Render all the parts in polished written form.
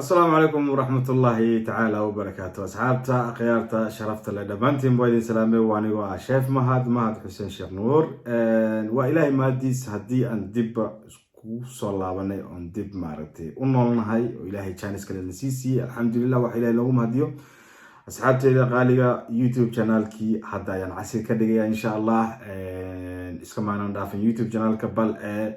السلام عليكم ورحمة الله تعالى وبركاته. أصحابتا خيارتا شرفتا لدبانتين بويدين سلامي وانيو شيف مهد حسين شيخ نور وإلهي ماديس هدي أن دب صلاباني أن دب مارتي ونولنهاي وإلهي تشانيس كالي نسيسي الحمد لله وإلهي لهم هديو. أصحابتي إذا غالية يوتيوب channel كي حدا ينعسي كدقيا إن شاء الله إسكمانا ندافن يوتيوب channel كبال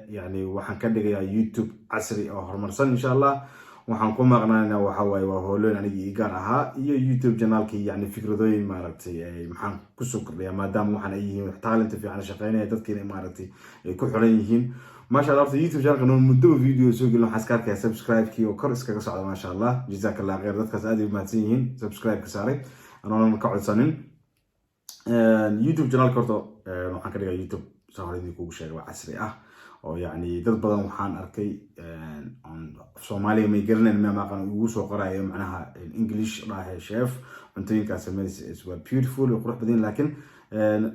يعني وحن كدقيا يوتيوب عصري أو هرمرسان إن شاء الله waxaan ku maqnaanaa waxa way waa hooleen aniga gaar ahaa iyo YouTube channelkii yani fikradooyin maaragtay maxaan ku soo kordhiyaa maadaama waxaan ay yihiin talent fiican shaqeynaya dadkina maaragtay ay ku xiran yihiin ma sha Allah YouTube channelka noo muddo video soo gelin waxaan iska subscribe kii oo kor iskaga socda ma sha Allah jazakallahu khayr dadkaas aad u mahadsan yihiin subscribe ka saaray anoo ka codsanin YouTube channelka horta waxaan ka dhigaa YouTube sawirada kugu sheegay waa casri ah oo yani dad badan waxaan arkay Soomaaliya ma garanay ma maqan ugu soo qoraayo macnaha English raahay chef cuntooyinka sameeyay is beautiful oo qurux badan laakiin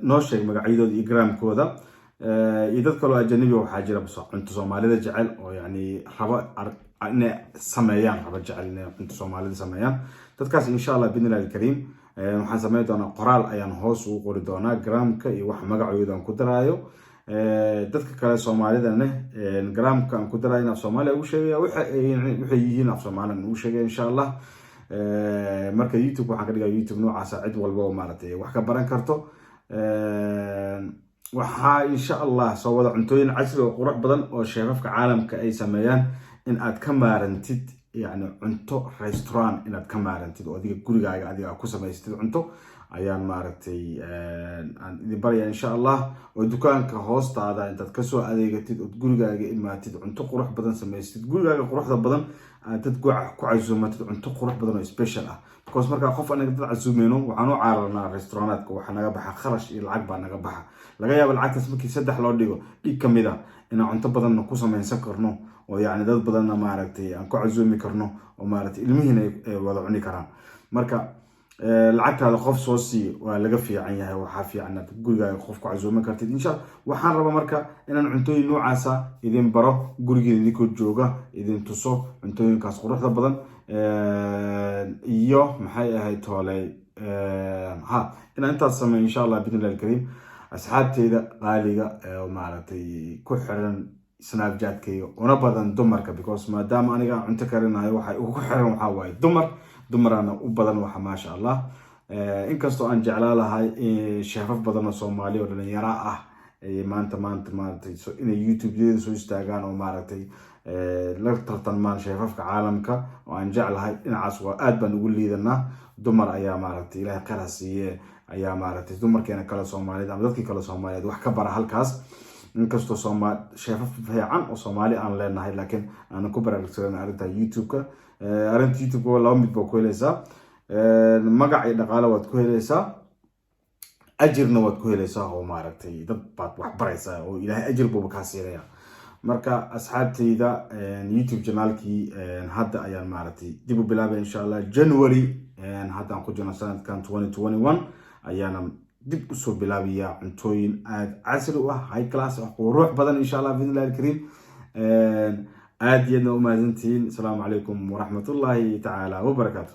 noo sheeg magacyadooda iyo gramkooda iyo dad kale oo ajnabi waxa jira cunto Soomaalida jecel oo yani raba inay sameeyaan raba jecel inay cunto Soomaalida sameeyaan dadkaas insha Allah bidnillaahi kariim waxaan sameey doonaa qoraal ayaan hoos ugu qori doonaa gramka iyo wax magacooda aan ku daraayo dadka kale Soomaalidana gramka aan ku darayna Soomaaliya ugu sheegay waxay yihiin af Soomaaliya ugu sheegay insha Allah marka YouTube waxaan ka dhigaa YouTube noocaas cid walba oo maartay wax ka baran karto waxa insha Allah soo wada cuntooyin casri oo qurux badan oo sheefafka caalamka ay sameeyaan in aad ka maarantid yani cunto restaurant in aad ka maarantid oo adiga gurigaaga adiga ku samaystid cunto ayaan maaragtay aan idin baraya insha Allah oo dukaanka hoostaada intaad ka soo adeegatid oo gurigaaga imaatid cunto qurux badan sameystid gurigaaga quruxda badan dad ku casuumatid cunto qurux badan oo special ah because marka qof anaga dad casuumeeno waxaan u caararnaa restaurantka waxa naga baxa kharash iyo lacag baa naga baxa laga yaabo lacagtaas markii saddex loo dhigo dhig kamida in cunto badan ku sameeysan karno oo yani dad badan maaragtay aan ku casuumi karno oo maaragtay ilmihiina ay wada cuni karaan marka lacagtaada qof soo sii waa laga fiican yahay waxa fiican gurigaaga qof ku casuuman kartid insha Allah waxaan rabaa marka inaan cuntooyin noocaasa idin baro gurigeeda idinku jooga idin tuso cuntooyinkaas quruxda badan iyo maxay ahayd toolay inaan intaas sameeyo insha Allah bidnillaahi kariim asxaabteyda qaaliga oo maaragtay ku xiran Snapchat-kayga una badan dumarka because maadaama aniga cunto karinayo waxa ugu xiran waxa way dumarana u badan waxa ma sha Allah inkastoo aan jeclaa lahay sheefaf badan oo Soomaali oo dhalinyaro ah maanta maartay inay YouTube-yada soo istaagaan oo maartay la tartamaan sheefafka caalamka oo aan jeclahay dhinacaas waa aad baan ugu liidanaa dumar ayaa maartay Ilaahay qarasiye ayaa maartay dumarkeena kala Soomaalida ama dadkii kala Soomaaliyeed wax ka bara halkaas inkastoo Soomaali sheefaf fiican oo Soomaali aan leenahay laakiin aan ku baraarugsanaa arinta YouTube-ka arinta YouTube waa laba mid baa ku helaysaa magac iyo dhaqaale waad ku helaysaa ajirna waad ku helaysaa oo maaragtay dad baad wax baraysaa oo Ilaahay ajir buu ka siinaya marka asxaabteyda YouTube channelkii hadda ayaan maaragtay dib u bilaabay insha Allah January hadda aan ku jirno sanadkan 2021 ayaana dib u soo bilaabaya cuntooyin aad casri ah high class ah qurux badan insha Allah bidnillaahi kariim aad iyo aad u mahadsantiin. Assalamu alaykum wa rahmatullahi ta'ala wa barakatuh.